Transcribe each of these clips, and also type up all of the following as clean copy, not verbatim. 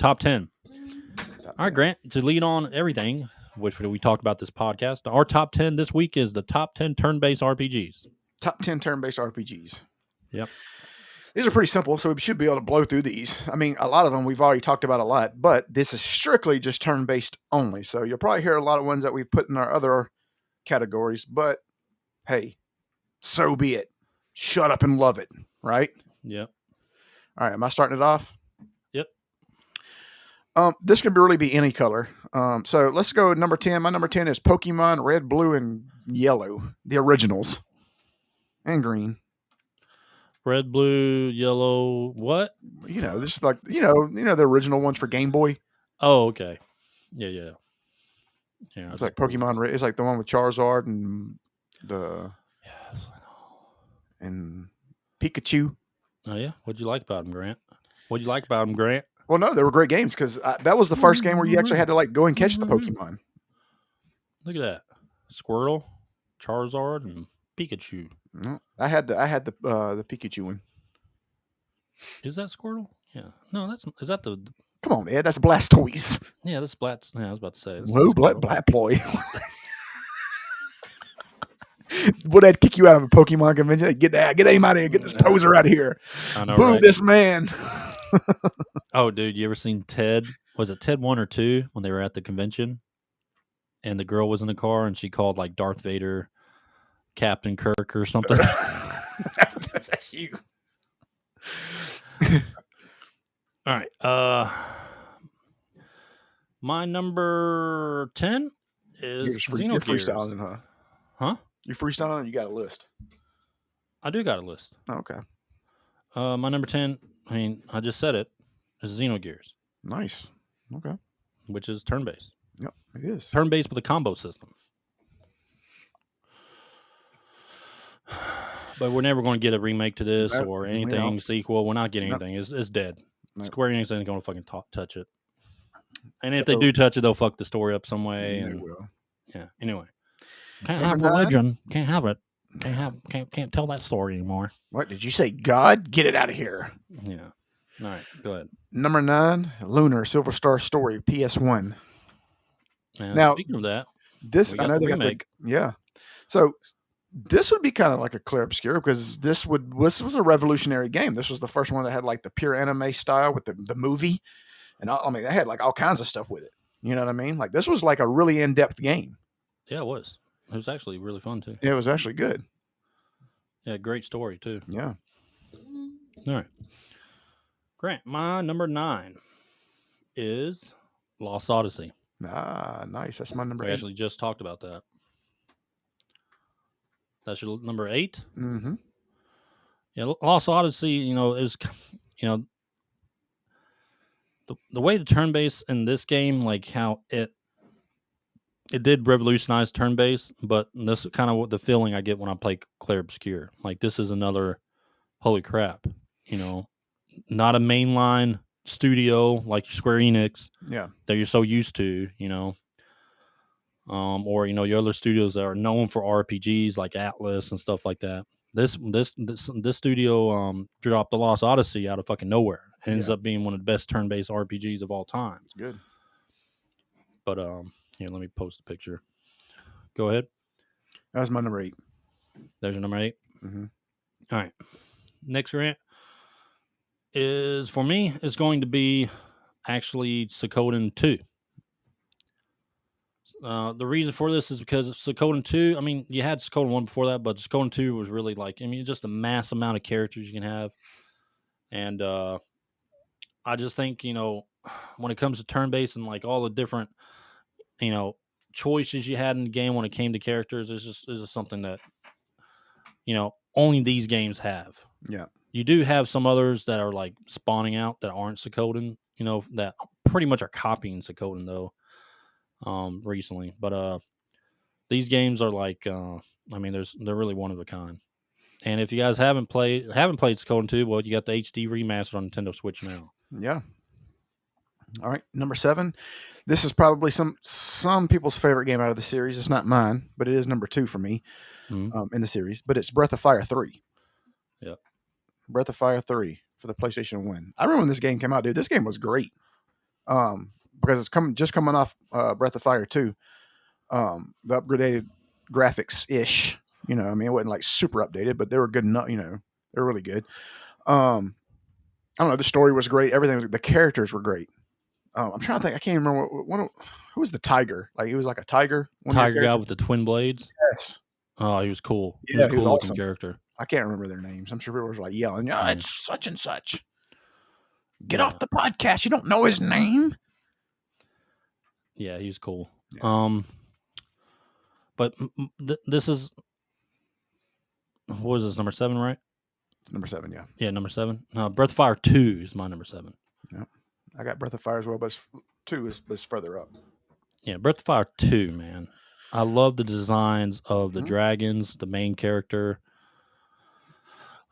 top 10. Top All right, 10. Grant, to lead on everything, which we talked about this podcast, our top 10 this week is the top 10 turn-based RPGs. Top 10 turn-based RPGs. Yep. These are pretty simple, so we should be able to blow through these. I mean, a lot of them we've already talked about a lot, but this is strictly just turn-based only. So you'll probably hear a lot of ones that we've put in our other categories, but hey, so be it. Shut up and love it, right? Yep. All right, am I starting it off? Yep. This can really be any color. So let's go number 10. My number 10 is Pokemon Red, Blue, and Yellow, the originals, and green. Red, blue, yellow, what? Just like the original ones for Game Boy. Oh, okay. Yeah. It's like Pokemon Red. It's like the one with Charizard and Yes, I know. and Pikachu. Oh, yeah? What'd you like about them, Grant? Well, no, they were great games because that was the first game where you actually had to like go and catch the Pokemon. Look at that. Squirtle, Charizard, and Pikachu. No, I had the Pikachu one. Is that Squirtle? Yeah. No, is that the... Come on, Ed. That's Blastoise. Yeah, that's Blat. Yeah, I was about to say. Whoa, Blatploy. Would that kick you out of a Pokemon convention? Get him out of here. Get this poser out of here. I know, Boo right? this man. Oh, dude, you ever seen Ted? Was it Ted 1 or 2 when they were at the convention? And the girl was in the car and she called like Darth Vader Captain Kirk or something. That's you. All right. My number 10 is You're Xenogears. freestyling, huh? Huh? You're freestyling or you got a list? I do got a list. Oh, okay. My number 10, I just said it, is Xenogears. Nice. Okay. Which is turn-based. Yep, it is. Turn-based with a combo system. But we're never going to get a remake to this or anything sequel. We're not getting anything. It's dead. Nope. Square Enix ain't going to fucking touch it. And if they do touch it, they'll fuck the story up some way. They will. Yeah. Anyway, can't have religion. Can't have it. Can't tell that story anymore. What did you say? God, get it out of here. Yeah. All right. Go ahead. Number 9, Lunar Silver Star Story PS1. Now, speaking of that, I know they got yeah. So this would be kind of like a clear obscure because this was a revolutionary game. This was the first one that had like the pure anime style with the movie, and they had like all kinds of stuff with it. You know what I mean? Like this was like a really in-depth game. Yeah, it was. It was actually really fun too. It was actually good. Yeah, great story too. Yeah. All right, Grant. My number 9 is Lost Odyssey. Ah, nice. That's my number 8. We actually just talked about that. That's your number 8? Mm-hmm. Yeah, Lost Odyssey, is, the way the turn-based in this game, like how it did revolutionize turn-based, but this is kind of what the feeling I get when I play Clair Obscure. Like, this is another, holy crap, not a mainline studio like Square Enix that you're so used to, or your other studios that are known for RPGs like Atlas and stuff like that. This studio dropped the Lost Odyssey out of fucking nowhere. It ends up being one of the best turn-based RPGs of all time. It's good. But here, let me post a picture. Go ahead. That was my number 8. There's your number 8. Mm-hmm. All right. Next rant is going to be actually Suikoden 2. The reason for this is because Suikoden 2, you had Suikoden 1 before that, but Suikoden 2 was really just a mass amount of characters you can have. And I just think, when it comes to turn-based and like all the different, choices you had in the game when it came to characters, is just something that, only these games have. Yeah. You do have some others that are like spawning out that aren't Suikoden, that pretty much are copying Suikoden though. Recently, but these games are like they're really one of a kind. And if you guys haven't played Suikoden 2, well, you got the HD remastered on Nintendo Switch now. Yeah. All right, number 7. This is probably some people's favorite game out of the series. It's not mine, but it is number 2 for me in the series. But it's Breath of Fire 3. Yeah, Breath of Fire 3 for the PlayStation 1. I remember when this game came out, dude. This game was great. Because it's coming off Breath of Fire 2. The upgraded graphics ish. You know, I mean, it wasn't like super updated, but they were good enough. You know, they're really good. I don't know. The story was great. The characters were great. I'm trying to think. I can't even remember who was the tiger. Like he was like a tiger. One of your Tiger guy characters. with the twin blades. Yes. Oh, he was cool. He was Yeah, a he was cool looking awesome. character. I can't remember their names. I'm sure people were like yelling, "Yeah, Mm. it's such and such." Get Yeah. off the podcast. You don't know his name. Yeah, he was cool. Yeah. But this is what was this, number 7, right? It's number 7. Yeah. Yeah, number 7. Breath of Fire 2 is my number 7. Yeah. I got Breath of Fire as well, but 2 is further up. Yeah, Breath of Fire 2, man. I love the designs of the Mhm. dragons, the main character.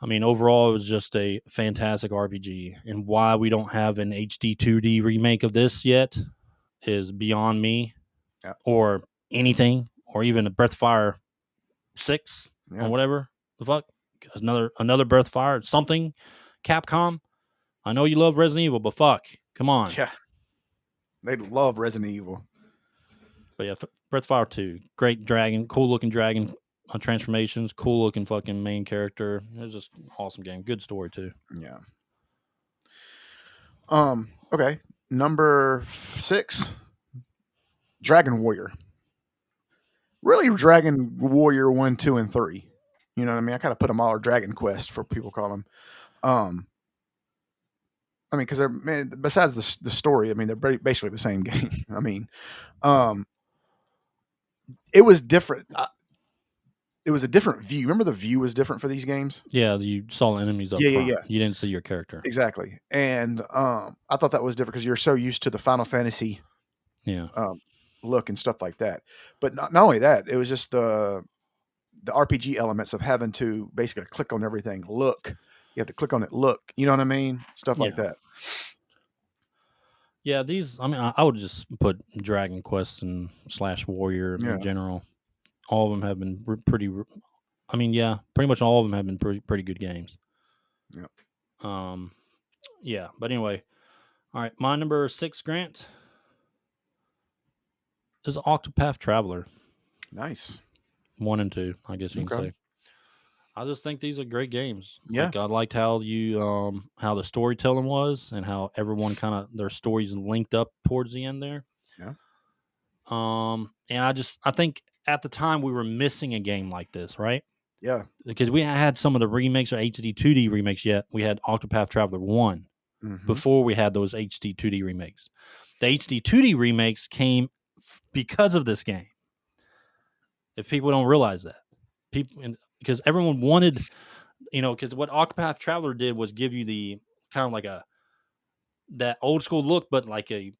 I mean, overall, it was just a fantastic RPG. And why we don't have an HD 2D remake of this yet is beyond me, Yeah. or anything, or even a Breath of Fire 6 Yeah. or whatever the fuck. Another Breath of Fire, something. Capcom, I know you love Resident Evil, but fuck, come on. Yeah. They love Resident Evil. But yeah, Breath of Fire 2, great dragon, cool looking dragon transformations, cool looking fucking main character. It was just an awesome game. Good story too. Yeah. Okay. Number 6, Dragon Warrior. Really, Dragon Warrior 1, 2, and 3. You know what I mean? I kind of put them all, or Dragon Quest for people call them. I mean, because they're, man, besides the story, I mean, they're basically the same game. I mean, it was different. It was a different view. Remember, the view was different for these games. Yeah, you saw enemies up front. Yeah. You didn't see your character. Exactly. And I thought that was different because you're so used to the Final Fantasy look and stuff like that. But not only that, it was just the RPG elements of having to basically click on everything. Look, you have to click on it. Look, you know what I mean? Stuff like that. Yeah, these. I mean, I would just put Dragon Quest and /Warrior in general. All of them have been pretty. I mean, yeah, pretty much all of them have been pretty good games. Yeah. Yeah, but anyway, all right. My number 6, Grant, is Octopath Traveler. Nice. 1 and 2, I guess you can say. I just think these are great games. Yeah. Like, I liked how how the storytelling was, and how everyone kind of their stories linked up towards the end there. Yeah. And I think at the time we were missing a game like this, right? Yeah. Because we had some of the remakes or HD 2D remakes yet. We had Octopath Traveler 1 before we had those HD 2D remakes. The HD 2D remakes came because of this game. If people don't realize that, because everyone wanted, because what Octopath Traveler did was give you the kind of like that old school look, but like a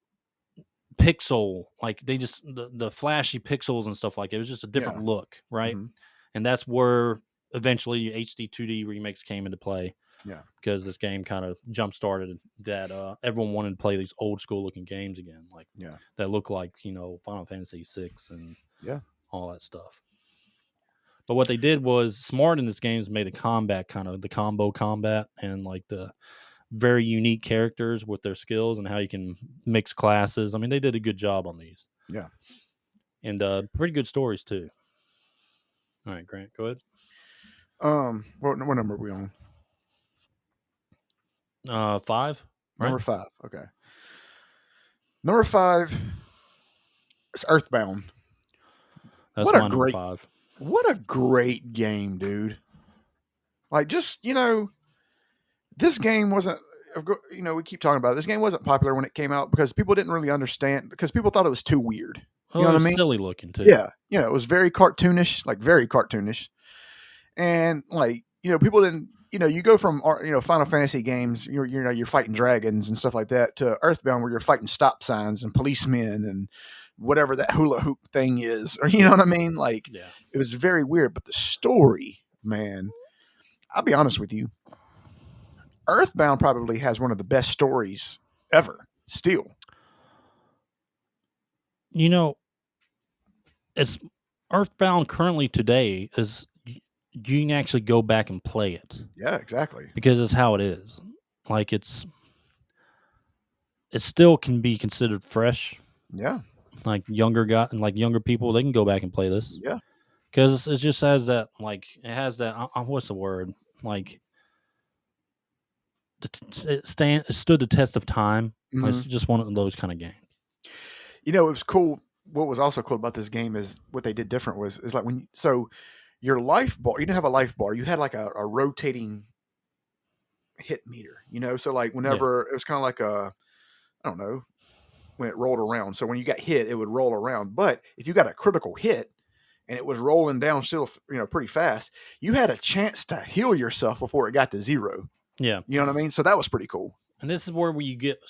pixel, like they just the flashy pixels and stuff like it. It was just a different look, right? And that's where eventually HD 2D remakes came into play. Yeah, because this game kind of jump started that everyone wanted to play these old school looking games again, like that look like Final Fantasy 6 and all that stuff. But what they did was smart in this game is made the combat kind of the combo combat and like the very unique characters with their skills and how you can mix classes. I mean, they did a good job on these. Yeah. And pretty good stories too. All right, Grant, go ahead. What number are we on? 5. Right? Number 5. Okay. Number 5 is Earthbound. That's my number 5. What a great game, dude. Like, just, this game wasn't, we keep talking about it. This game wasn't popular when it came out because people didn't really understand, because people thought it was too weird. You know what I mean? Silly looking too. Yeah. It was very cartoonish, like very cartoonish. And like, people didn't, you go from, Final Fantasy games, you're fighting dragons and stuff like that, to Earthbound where you're fighting stop signs and policemen and whatever that hula hoop thing is, or you know what I mean? Like, it was very weird, but the story, man, I'll be honest with you, Earthbound probably has one of the best stories ever still. It's Earthbound currently today is you can actually go back and play it. Yeah, exactly. Because it's how it is. Like, it's it still can be considered fresh. Yeah. Like younger people, they can go back and play this Yeah. because it just has that it has that what's the word like it stood the test of time. Like, Hmm. it's just one of those kind of games. You know, it was cool. What was also cool about this game is what they did different is like your life bar, you didn't have a life bar, you had like a rotating hit meter, so like Yeah, whenever it was kind of like I don't know, when it rolled around. So when you got hit, it would roll around. But if you got a critical hit and it was rolling down still, pretty fast, you had a chance to heal yourself before it got to zero. yeah. You know what I mean? So that was pretty cool. And this is where you get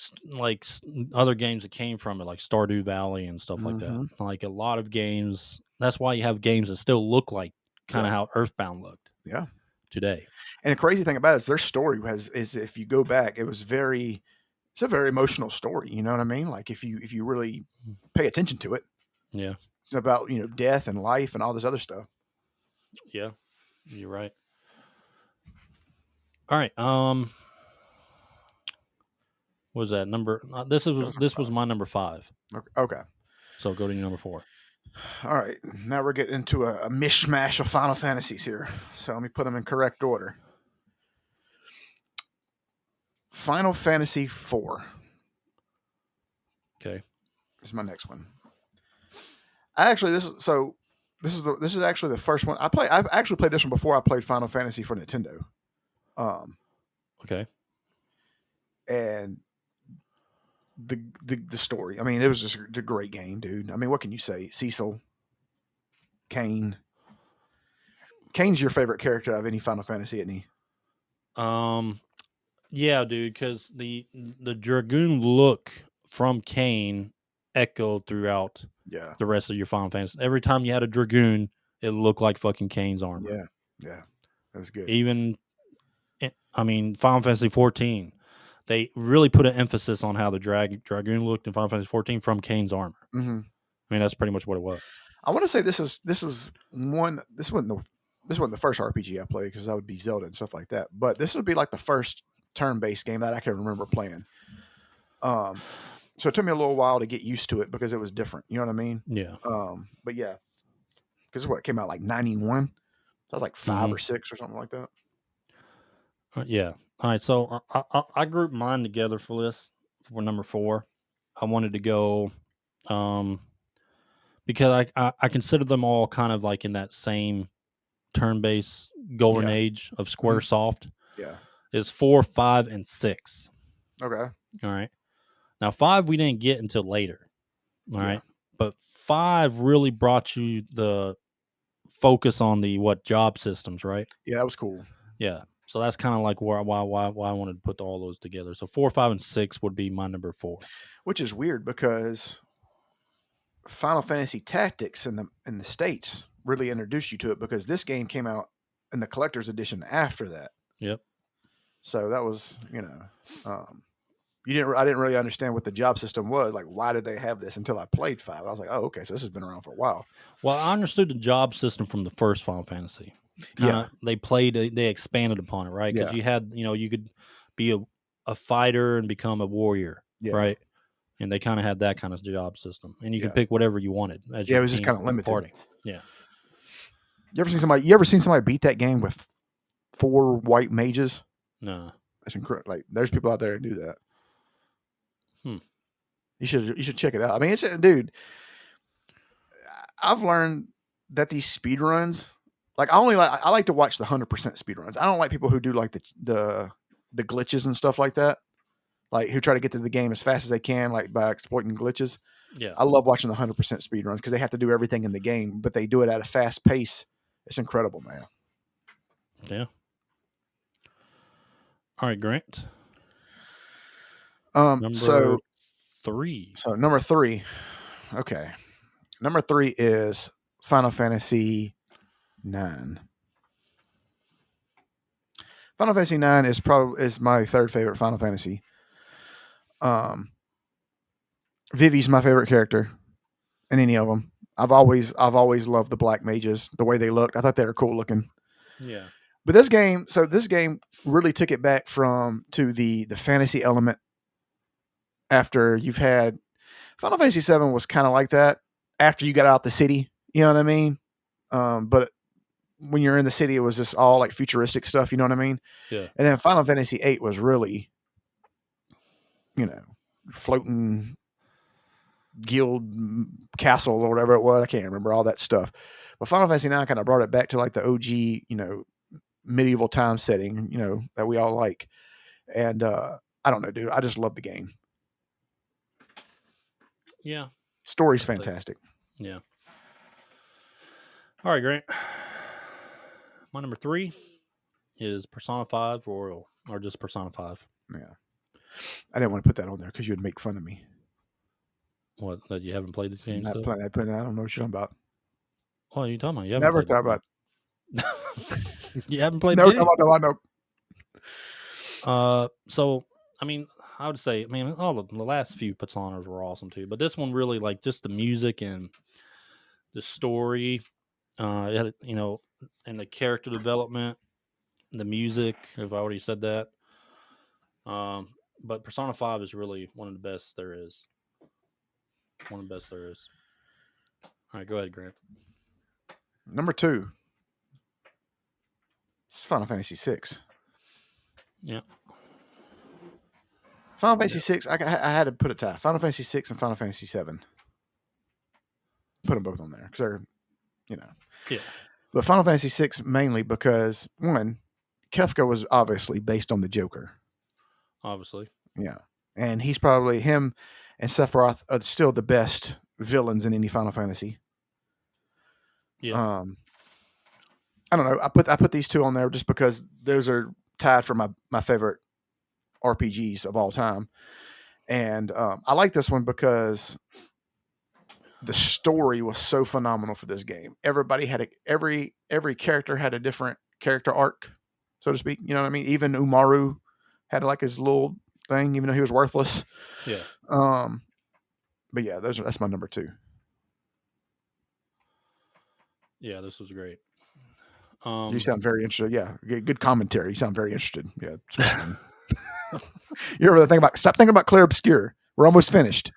other games that came from it, like Stardew Valley and stuff like that. Hmm. Like a lot of games. That's why you have games that still look like kind Yeah. of how Earthbound looked Yeah. today. And the crazy thing about it is their story is if you go back, it's a very emotional story. You know what I mean? Like if you really pay attention to it, Yeah, it's about, death and life and all this other stuff. yeah, you're right. All right. What was that number? That was This was fun. my number 5. Okay. So go to your number 4. All right. Now we're getting into a mishmash of Final Fantasies here. So let me put them in correct order. Final Fantasy IV Okay. is my next one. I actually this is actually the first one I've actually played this one before I played Final Fantasy for Nintendo. Um Okay. and the story. I mean, it was just a great game, dude. I mean, what can you say? Cecil, Kane. Kane's your favorite character of any Final Fantasy, isn't he? Um. Yeah, dude. Because the dragoon look from Kane echoed throughout Yeah. the rest of your Final Fantasy. Every time you had a dragoon, it looked like fucking Kane's armor. Yeah. Yeah. That was good. Even, I mean, Final Fantasy 14. They really put an emphasis on how the dragoon looked in Final Fantasy 14 from Kane's armor. Hmm. I mean, that's pretty much what it was. I want to say this wasn't the first RPG I played because that would be Zelda and stuff like that. But this would be like the first turn-based game that I can remember playing. Um, so it took me a little while to get used to it because it was different. You know what I mean? Yeah. But yeah, because what it came out like 91. So I was like five Hmm. or six or something like that. Yeah. All right. So I grouped mine together for this for number 4. I wanted to go um, because I consider them all kind of like in that same turn-based golden Yeah. age of Mhm. SquareSoft. Yeah. Is 4, 5, and 6. Okay. All right. Now 5 we didn't get until later. All Yeah. right. But 5 really brought you the focus on the job systems, right? Yeah, that was cool. Yeah. So that's kind of like why I wanted to put all those together. So 4, 5, and 6 would be my number 4. Which is weird because Final Fantasy Tactics in the States really introduced you to it because this game came out in the collector's edition after that. Yep. So that was, I didn't really understand what the job system was. Like, why did they have this until I played 5? I was like, oh, okay, so this has been around for a while. Well, I understood the job system from the first Final Fantasy. Kind Yeah, of they expanded upon it, right? Because yeah, you had you could be a fighter and become a warrior, yeah, right? And they kind of had that kind of job system, and you could yeah, pick whatever you wanted as yeah. your It was just team kind of or your limited. party. Yeah. You ever seen somebody beat that game with 4 white mages? No. That's incredible. Like, there's people out there who do that. Hmm. You should check it out. I mean, it's dude. I've learned that these speed runs, like I like to watch the 100% speed runs. I don't like people who do like the glitches and stuff like that, like who try to get to the game as fast as they can, like by exploiting glitches. Yeah. I love watching the 100% speed runs because they have to do everything in the game, but they do it at a fast pace. It's incredible, man. Yeah. All right, Grant. So Number 3. number 3. Okay, number 3 is Final Fantasy 9. Final Fantasy 9 is my third favorite Final Fantasy. Um, Vivi's my favorite character in any of them. I've always loved the black mages, the way they looked. I thought they were cool looking. Yeah. But this game really took it back from to the fantasy element after you've had Final Fantasy VII was kind of like that after you got out the city. You know what I mean? But when you're in the city, it was just all like futuristic stuff. You know what I mean? Yeah. And then Final Fantasy VIII was really, floating guild castle or whatever it was. I can't remember all that stuff. But Final Fantasy IX kind of brought it back to like the OG, medieval time setting, that we all like. And I don't know, dude. I just love the game. Yeah. Story's fantastic. Yeah. All right, Grant. My number 3 is Persona 5 Royal, or just Persona 5. Yeah. I didn't want to put that on there because you'd make fun of me. What, that you haven't played this game I still? don't know what you're talking about. What are you talking about? You haven't Never played thought about. You haven't played No, the game? no. So, I mean, I would say, all the last few Personas were awesome too, but this one really, like, just the music and the story, it had, and the character development, the music. I've already said that. But Persona 5 is really one of the best there is. One of the best there is. All right, go ahead, Grant. Number 2. It's Final Fantasy VI. Yeah. Final Fantasy VI, I had to put a tie. Final Fantasy VI and Final Fantasy VII. Put them both on there because they're, Yeah. But Final Fantasy VI mainly because, one, 𝐾𝐿 was obviously based on the Joker. Obviously. Yeah. And he's probably, him and Sephiroth are still the best villains in any Final Fantasy. Yeah. I don't know. I put these two on there just because those are tied for my favorite RPGs of all time. And I like this one because the story was so phenomenal for this game. Everybody had every character had a different character arc, so to speak. You know what I mean? Even Umaru had like his little thing, even though he was worthless. Yeah. But yeah, that's my number 2. Yeah, this was great. You sound very interested. Yeah, good commentary. You sound very interested. Yeah. You ever stop thinking about Clair Obscur. We're almost finished.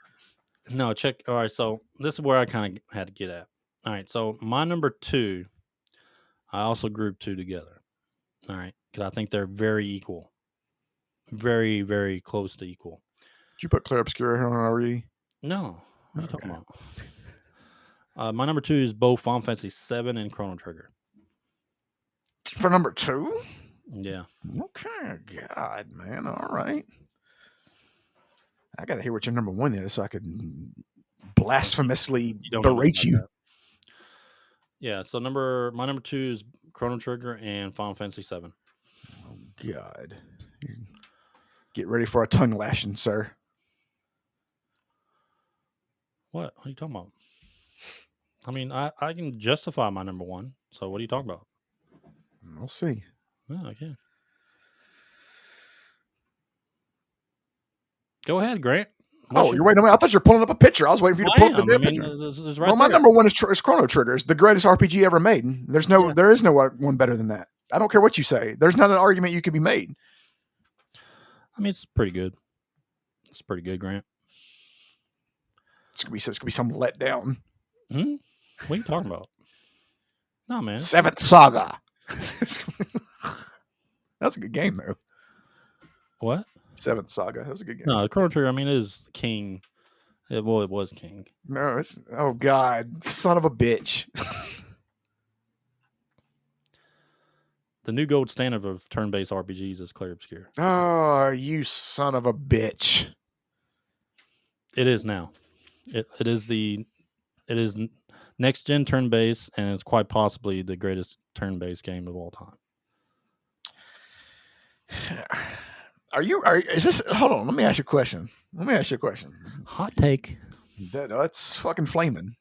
No, check. All right, so this is where I kind of had to get at. All right, so my number 2, I also grouped 2 together. All right, because I think they're very equal. Very, very close to equal. Did you put Clair Obscur here on already? No. What are you talking about? My number 2 is both Final Fantasy 7 and Chrono Trigger. For number 2? Yeah. Okay. God, man. All right. I got to hear what your number 1 is so I could blasphemously berate you. Yeah. So my number 2 is Chrono Trigger and Final Fantasy 7. Oh, God. Get ready for a tongue lashing, sir. What are you talking about? I mean, I can justify my number 1. So what are you talking about? We'll see. Yeah, I can. Go ahead, Grant. You're waiting on me. I thought you were pulling up a picture. I was waiting for you to pull up the picture. Right well, my number 1 is Chrono Trigger. It's the greatest RPG ever made. There is no one better than that. I don't care what you say. There's not an argument you could be made. I mean, it's pretty good. It's pretty good, Grant. It's gonna be some letdown. What are you talking about? No, man. 7th Saga. That's a good game, though. What? 7th Saga. That was a good game. No, Chrono Trigger, I mean, it is king. It was king. No, oh God, son of a bitch. The new gold standard of turn-based RPGs is Clair Obscur. Oh, you son of a bitch. It is now. It is next gen turn-based, and it's quite possibly the greatest turn-based game of all time. Is this, hold on, let me ask you a question. Hot take. That's fucking flaming.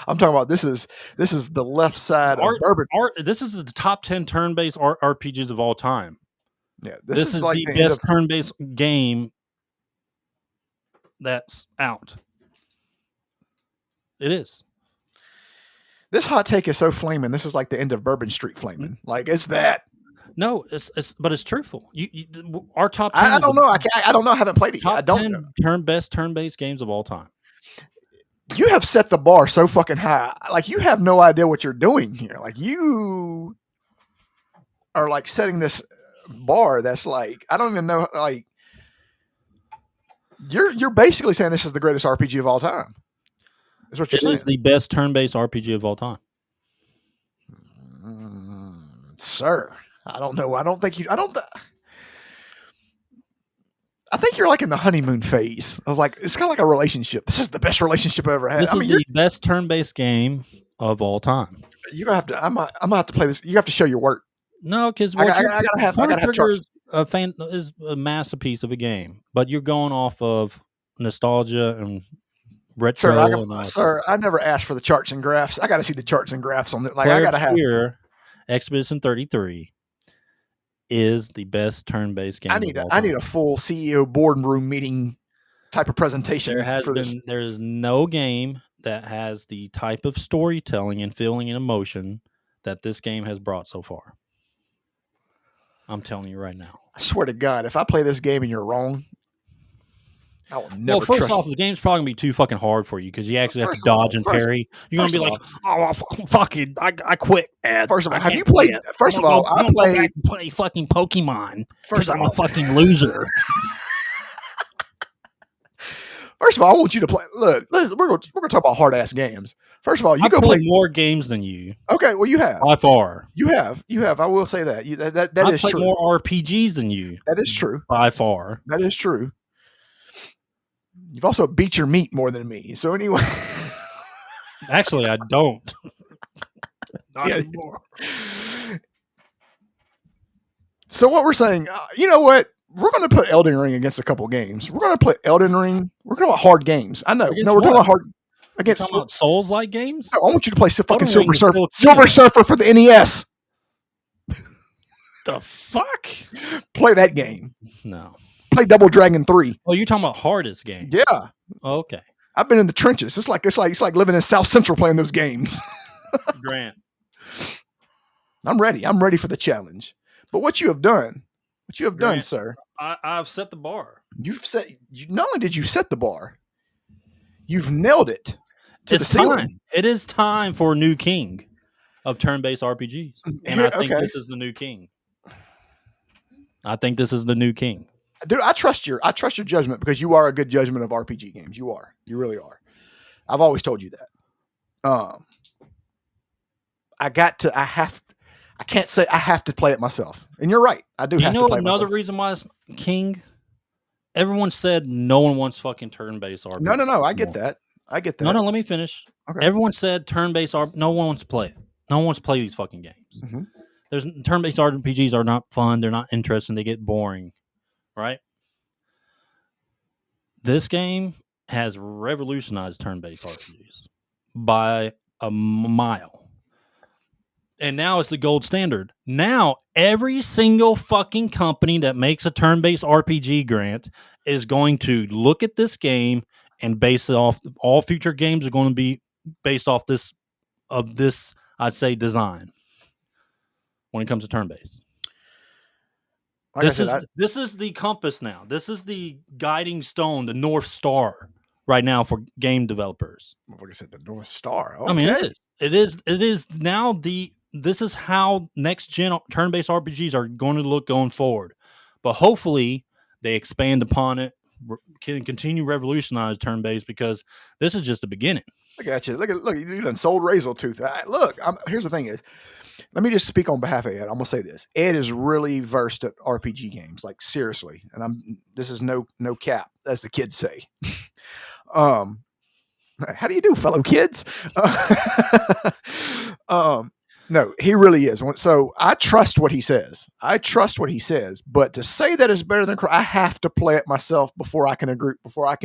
I'm talking about this is the left side of bourbon. This is the top 10 turn-based RPGs of all time. Yeah, this is like the best turn-based game that's out. It is. This hot take is so flaming. This is like the end of Bourbon Street flaming. Like, it's that. No, but it's truthful. Our top 10 I is don't know. I don't know. I haven't played it yet. I top don't know. 10 best turn-based games of all time. You have set the bar so fucking high. Like you have no idea what you're doing here. Like you are like setting this bar that's like I don't even know. Like you're basically saying this is the greatest RPG of all time. That's what you're It saying. is the best turn-based RPG of all time. Sir, I don't know. I don't think you. I don't. I think you're like in the honeymoon phase of like it's kind of like a relationship. This is the best relationship I ever had. This I is mean, the best turn-based game of all time. you're gonna have to. I'm gonna have to play this. You have to show your work. No, because I gotta have Chrono Trigger charts. is a masterpiece of a game, but you're going off of nostalgia and retro. Sir, and all sir, I never asked for the charts and graphs. I got to see the charts and graphs on it. Like Player I gotta have. Expedition 33 is the best turn-based game. I need a full CEO boardroom meeting type of presentation this. There is no game that has the type of storytelling and feeling and emotion that this game has brought so far. I'm telling you right now. I swear to God, if I play this game and you're wrong, I will never. Well, first off, the game's probably gonna be too fucking hard for you because you actually have to dodge and parry. You're gonna be like, "Oh, fuck it, I quit." First of all, have you played? First of all, I played play fucking Pokemon because I'm a fucking loser. First of all, I want you to play. Look, we're going to talk about hard ass games. First of all, I go play more games than you. Okay, well, you have by far. You have. I will say that. That is true. More RPGs than you. That is true. By far. That is true. You've also beat your meat more than me. So anyway, actually, I don't. Not anymore. So what we're saying, you know what? We're going to put Elden Ring against a couple games. We're going to play Elden Ring. We're going to talk about hard games. I know. No, we're talking about hard. Against talking about Souls-like games. No, I want you to play fucking Silver Surfer for the NES. The fuck? Play that game. No. Play Double Dragon 3. Oh, you're talking about hardest game? Yeah. Oh, okay. I've been in the trenches. It's like living in South Central playing those games. Grant. I'm ready. I'm ready for the challenge. But what you have done, sir. I've set the bar. Not only did you set the bar, you've nailed it to the ceiling. It is time for a new king of turn-based RPGs. And I think this is the new king. Dude, I trust your judgment because you are a good judgment of RPG games. You are. You really are. I've always told you that. I can't say I have to play it myself. And you're right. I do have to play it myself. Another reason why it's king? Everyone said no one wants fucking turn-based RPG. No. I get that. No, let me finish. Okay. Everyone said turn-based RPG. No one wants to play it. No one wants to play these fucking games. Mm-hmm. There's turn-based RPGs are not fun. They're not interesting. They get boring. Right? This game has revolutionized turn-based RPGs by a mile. And now it's the gold standard. Now, every single fucking company that makes a turn-based RPG, Grant, is going to look at this game and base it off. All future games are going to be based off this, I'd say, design when it comes to turn-based. This is the compass now. This is the guiding stone, the North Star right now for game developers. Like I said, the North Star. Okay. I mean, it is now this is how next gen turn-based RPGs are going to look going forward. But hopefully they expand upon it, can continue revolutionize turn-based because this is just the beginning. Look at you. Look, you done sold Razor Tooth. Here's the thing is, let me just speak on behalf of Ed. I'm going to say this. Ed is really versed at RPG games, like seriously. And this is no cap, as the kids say. How do you do, fellow kids? No, he really is. So I trust what he says. But to say that it's better than, I have to play it myself before I can agree. Before I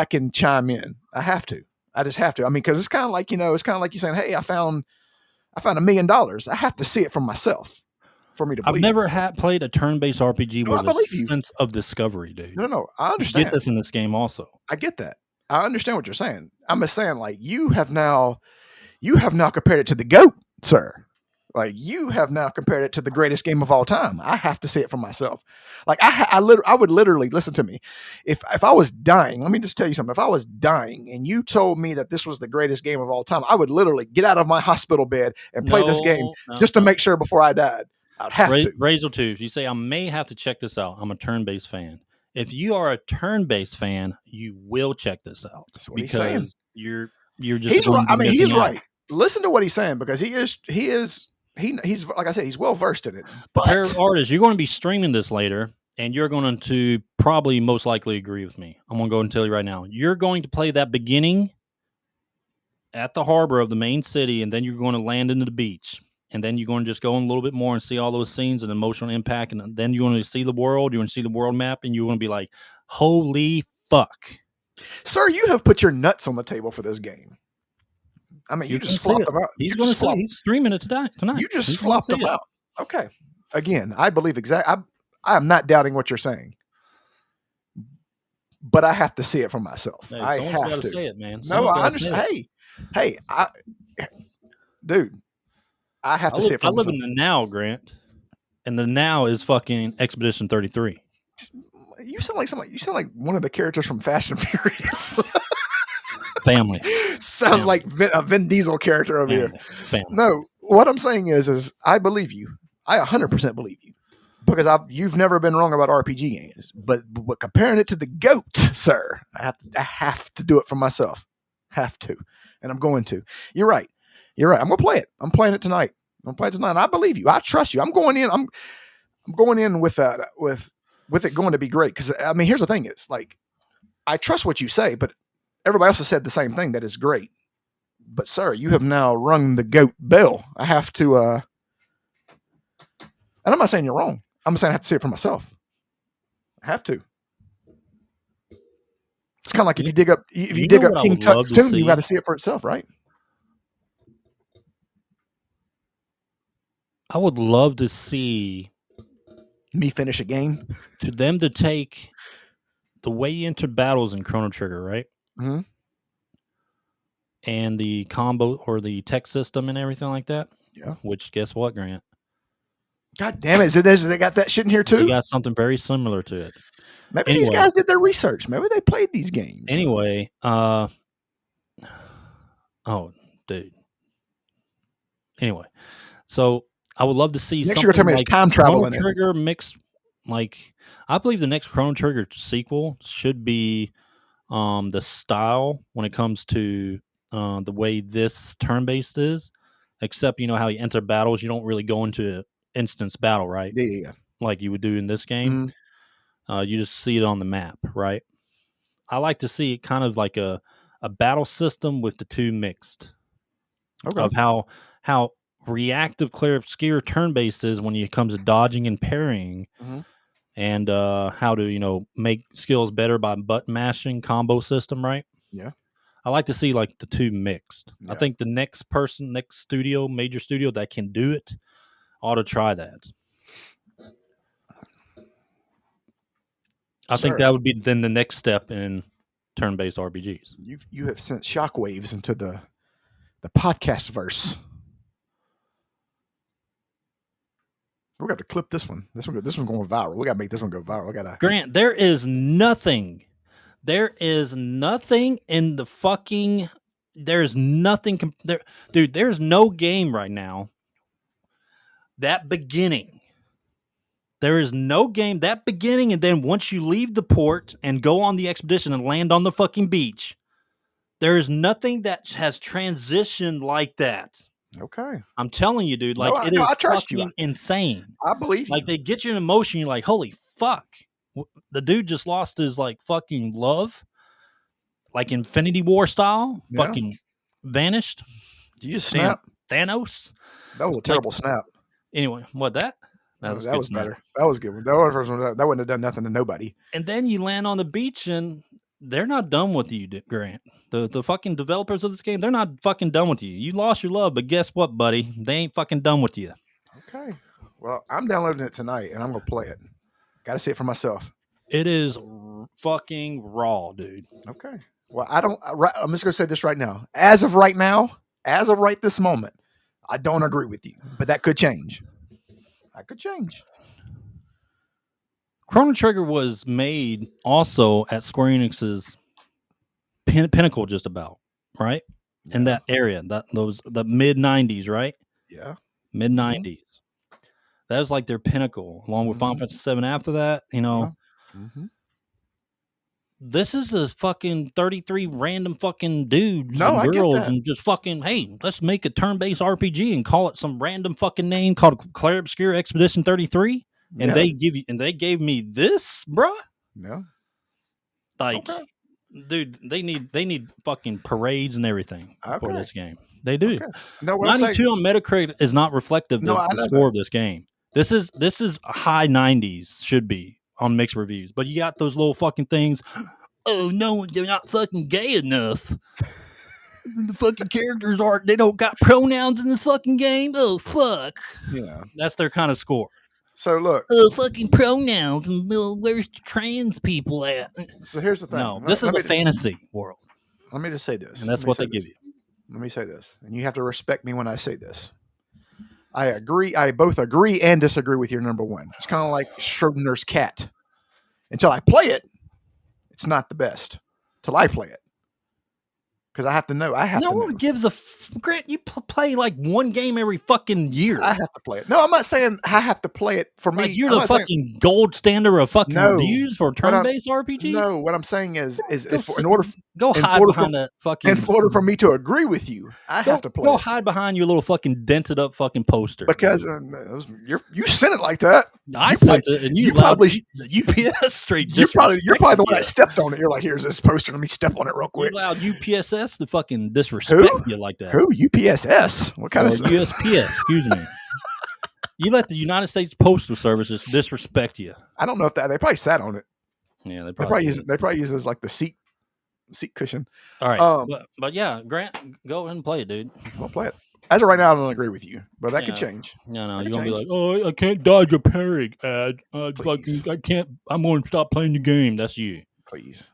can chime in. I have to. I just have to. I mean, because it's kind of like you saying, "Hey, I found $1 million." I have to see it from myself for me to believe. I've never played a turn-based RPG with a sense of discovery, dude. No, I understand. You get this in this game also. I get that. I understand what you're saying. I'm just saying, like, you have now compared it to the GOAT, sir. Like, you have now compared it to the greatest game of all time. I have to see it for myself. Like, I would literally listen to me. If I was dying, let me just tell you something. If I was dying and you told me that this was the greatest game of all time, I would literally get out of my hospital bed and play this game No, just to no. make sure before I died. I'd have to. Razor Tubes, you say I may have to check this out. I'm a turn-based fan. If you are a turn-based fan, you will check this out That's what he's saying. because you're just He's going right. to I be mean, missing he's out. right. Listen to what he's saying because he's like I said, he's well versed in it. The pair But of artists, you're going to be streaming this later, and you're going to probably most likely agree with me. I'm going to go and tell you right now. You're going to play that beginning at the harbor of the main city, and then you're going to land into the beach. And then you're going to just go in a little bit more and see all those scenes and emotional impact. And then you're going to see the world. You're going to see the world map, and you're going to be like, holy fuck. sir, you have put your nuts on the table for this game. I mean, you You're going just to see flopped it. them out. He's going to see it. He's streaming it tonight. You just He's gonna flopped see them it. out. Okay. Again, I believe exactly. I am not doubting what you're saying, but I have to see it for myself. Hey, I someone's got have to to. say it, man. No, Someone's I got to say understand. it. Hey, dude, I have to see it I for live myself. in the now, Grant, and the now is fucking Expedition 33. You sound like somebody. You sound like one of the characters from Fast and Furious. Family. Sounds Family. like a Vin Diesel character over here. Family. No, what I'm saying is I believe you. I 100% believe you because you've never been wrong about RPG games. But comparing it to the GOAT, sir, I have to do it for myself. Have to, and I'm going to. You're right. You're right. I'm gonna play it. I'm playing it tonight. I'm playing it tonight. And I believe you. I trust you. I'm going in. I'm going in with it going to be great. Because I mean, here's the thing: is like I trust what you say, but everybody else has said the same thing that is great. But sir, you have now rung the GOAT bell. I have to. And I'm not saying you're wrong. I'm saying I have to see it for myself. I have to. It's kind of like if you dig up King Tut's tomb, you got to see it for itself, right? I would love to see me finish a game. To them to take the way you enter battles in Chrono Trigger, right? Mm-hmm. And the combo or the tech system and everything like that. Yeah. Which, guess what, Grant? God damn it! They got that shit in here too. They got something very similar to it. Maybe these guys did their research. Maybe they played these games. Anyway, oh, dude. Anyway, so I would love to see next something like time travel Chrono Trigger mixed. Like, I believe the next Chrono Trigger sequel should be the style when it comes to the way this turn-based is. Except, you know how you enter battles, you don't really go into instance battle, right? Yeah. Like you would do in this game. Mm-hmm. You just see it on the map, right? I like to see it kind of like a battle system with the two mixed. Okay. Of how reactive clear obscure turn based is when it comes to dodging and parrying, mm-hmm. and how to make skills better by button mashing combo system, right? Yeah. I like to see like the two mixed. Yeah. I think the next major studio that can do it ought to try that. I think that would be then the next step in turn-based RPGs. You have sent shockwaves into the podcast verse. We got to clip this one. This one's going viral. We got to make this one go viral. Grant, there is nothing in the fucking. There's nothing there, dude. There's no game right now. That beginning. There is no game that beginning, and then once you leave the port and go on the expedition and land on the fucking beach, there is nothing that has transitioned like that. Okay. I'm telling you, dude. Like, it is I trust fucking insane. I believe you. Like, they get you in emotion. You're like, holy fuck. The dude just lost his, like, fucking love. Like, Infinity War style. Yeah. Fucking vanished. You just snap? Thanos. That was a terrible snap. Anyway, what that? That was better. That was good. That wouldn't have done nothing to nobody. And then you land on the beach, and they're not done with you, Grant. The fucking developers of this game, they're not fucking done with you. You lost your love, but guess what, buddy? They ain't fucking done with you. Okay. Well, I'm downloading it tonight, and I'm going to play it. Got to see it for myself. It is fucking raw, dude. Okay. Well, I'm just going to say this right now. As of right this moment, I don't agree with you, but that could change. That could change. Chrono Trigger was made also at Square Enix's pinnacle, just about, right? In Yeah. that area, the mid '90s, right? Yeah. Mid Mhm. '90s. That was like their pinnacle, along with Final Mhm. Fantasy VII. After that, Yeah. Mhm. this is a fucking 33 random fucking dudes No, and I get girls that. and just fucking, hey, let's make a turn-based RPG and call it some random fucking name called 𝐶lair Expedition 33. And Yeah. they gave me this, bruh. Yeah. Like, Okay. dude, they need fucking parades and everything for Okay. this game. They do. Okay. No, what I'm saying. 92 on Metacritic is not reflective No, of I the know score that. of this game. This is high 90s, should be on mixed reviews. But you got those little fucking things. Oh no, they're not fucking gay enough. The fucking characters they don't got pronouns in this fucking game. Oh fuck. Yeah. That's their kind of score. So look. Oh, fucking pronouns and where's the trans people at? So here's the thing. No, this is a me fantasy world, let me just say this. and Let that's me what say they this. give you. Let me say this, and you have to respect me when I say this. I agree. I both agree and disagree with your number one. It's kind of like Schrodinger's cat. Until I play it, it's not the best. Till I play it, because I have to know. I have No to know. one gives a Grant. You play like one game every fucking year. I have to play it. No, I'm not saying I have to play it for me. Like you're I'm the not saying fucking gold standard of fucking no. reviews for What I'm turn-based RPGs. no. What I'm saying is Go if sit, in order go in hide order for behind that in fucking. order for me to agree with you, I have to play Go it hide behind your little fucking dented up fucking poster. because you sent it like that. I You probably sent it, and you you allowed probably the UPS straight you're probably disrespected the one you. that stepped on it. You're like, here's this poster. Let me step on it real You quick. allowed UPSS to fucking disrespect you like that. Who? UPSS? What kind Or of USPS, excuse me. You let the United States Postal Service just disrespect you. I don't know if they probably sat on it. Yeah, They probably use it as like the seat cushion. All right, Um, but yeah, Grant, go ahead and play it, dude. I'll play it. As of right now, I don't agree with you, but that could Yeah. change. No, That you're could gonna be change. like, oh, I can't dodge a parry ad. Please. I can't. I'm gonna stop playing the game. That's you. Please.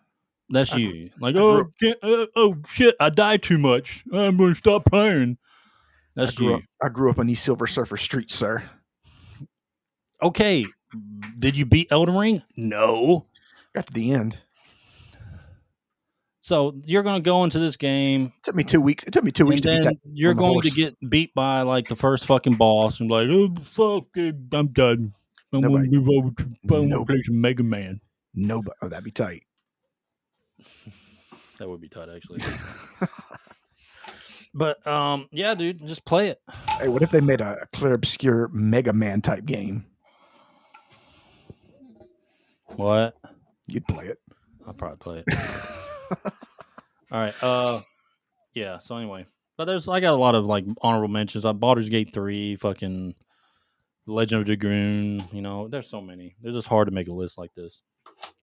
That's I, you. Like, I grew oh, up. oh shit, I died too much. I'm gonna stop playing. That's you. I grew up on these Silver Surfer streets, sir. Okay, did you beat Elden Ring? No. Got to the end. So you're gonna go into this game. It took me 2 weeks. It took me 2 weeks And to beat that then you're on the going to horse. get beat by like the first fucking boss and be like, oh fuck it, I'm done. I'm Nobody. gonna move over to Nope. play some Mega Man. Nobody. Oh, that'd be tight. That would be tight actually. But yeah, dude, just play it. Hey, what if they made a clear obscure Mega Man type game? What? You'd play it. I'll probably play it. All right. Yeah, so anyway. But I got a lot of like honorable mentions. Baldur's Gate 3, fucking Legend of Dragoon, there's so many. It's just hard to make a list like this.